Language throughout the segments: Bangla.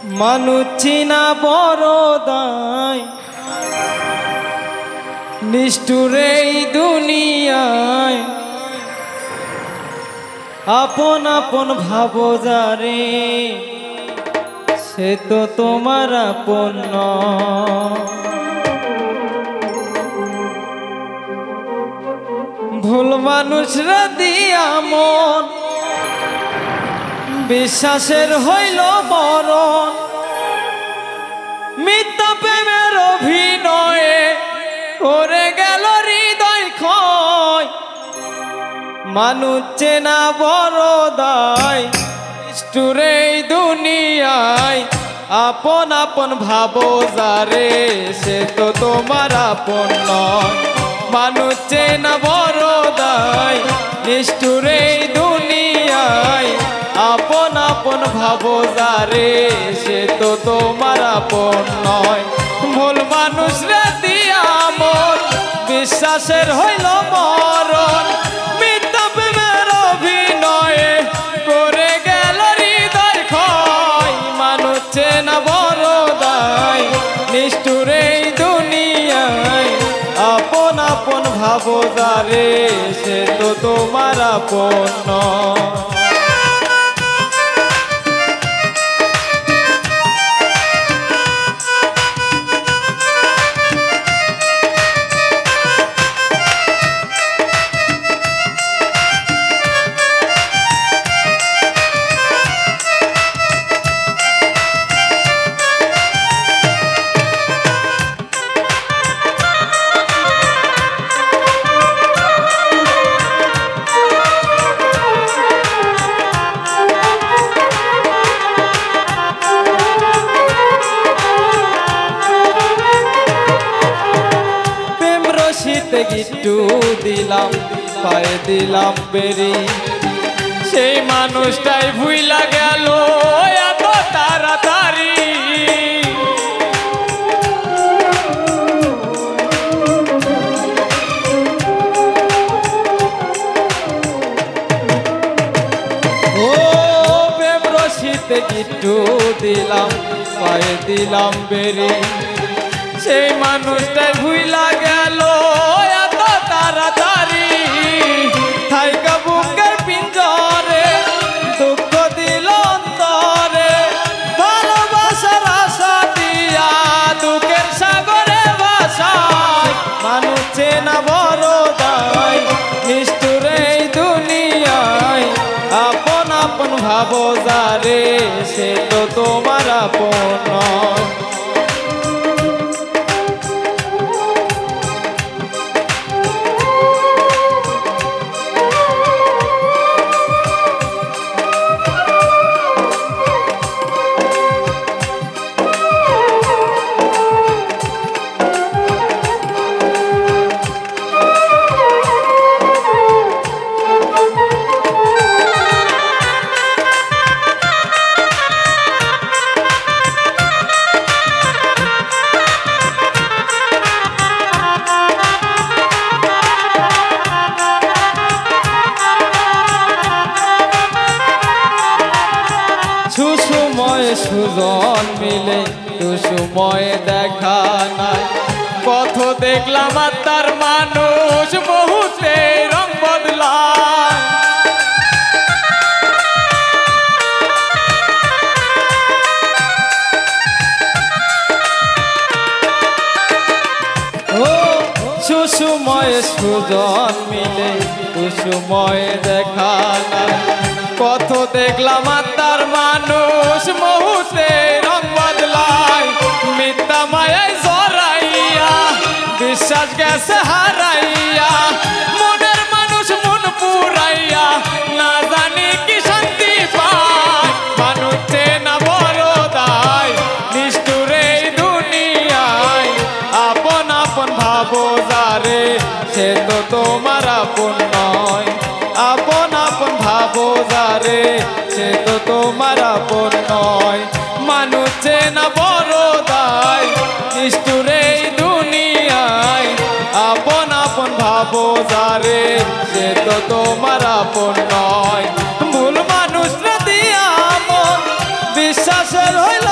মানুষ চিনা বড় দায়, নিষ্ঠুরে এই দুনিয়ায় আপন আপন ভাবো যারে, সে তো তোমার আপন নয়। ভুল মানুষরা দিয়া মন বিশ্বাসের হইল মরণ, মিথ্যা প্রেমের অভিনয়ে করে গেল হৃদয় ক্ষয়। মানুষ চেনা বড় দায়, নিষ্ঠুরে এই দুনিয়ায় আপন আপন ভাবো যারে, সে তো তোমার আপন নয়। মানুষ চেনা বড় দায়, নিষ্ঠুরে এই দুনিয়ায় আপন আপন ভাবো যারে, সে তো তোমার আপন নয়। ভুল মানুষরা দিয়া মন বিশ্বাসের হইল মরণ, মিথ্যা প্রেমের অভিনয়ে করে গেল হৃদয় ক্ষয়। মানুষ চেনা বড় দায়, নিষ্ঠুরে এই দুনিয়ায় আপন আপন ভাবো যারে, সে তো তোমার আপন নয়। গিট্টু দিলাম পায়ে দিলাম বেরি, সেই মানুষটাই ভুইলা গেল এত তাড়াতাড়ি। ও প্রেম রশিতে গিট্টু দিলাম পায়ে দিলাম বেরি, সেই মানুষটাই ভুইলা গেল এত তাড়াতাড়ি। থাইকা বুকের পিঞ্জরে দুঃখ দিল অন্তরে, ভালোবাসার আশা দিয়া দুঃখের সাগরে ভাসায়। মানুষ চেনা বড় দায়, নিষ্ঠুরে এই দুনিয়ায় আপন আপন ভাবো যারে, সে তো তোমার আপন নয়। সুসময় সুজন মিলে দুসময় দেখা নাই, কত দেখলাম আর তার মানুষ বহুতে রং বদলায়। ও সুসময় সুজন মিলে দুসময় দেখা নাই, কত দেখলাম আর তার মানুষ মুহূর্তে রং বদলায়। মিথ্যা মায়ায় জড়াইয়া বিশ্বাস গেছে হারাইয়া, মনের মানুষ মন পুরাইয়া না জানি কি শান্তি পায়। মানুষ চেনা বড় দায়, নিষ্ঠুরে এই দুনিয়ায় আপন আপন ভাবো যারে, সে তো তোমার আপন নয়। আপন আপন ভাবো যারে, সে তো তোমার আপন নয়। মানুষ চেনা বড় দায়, নিষ্ঠুরে এই দুনিয়ায় আপন আপন ভাবো যারে, সে তো তোমার আপন নয়। ভুল মানুষরা দিয়া মন বিশ্বাসের হইল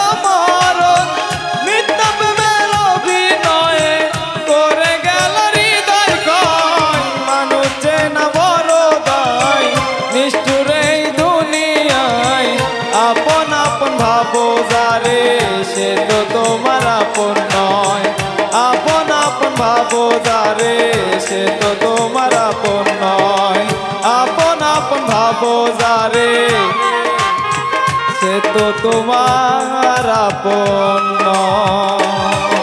তোমার আপন নয়। আপন আপন ভাবো যারে সে তো তোমার আপন নয়। আপন আপন ভাবো যারে সে তো তোমার আপন নয়।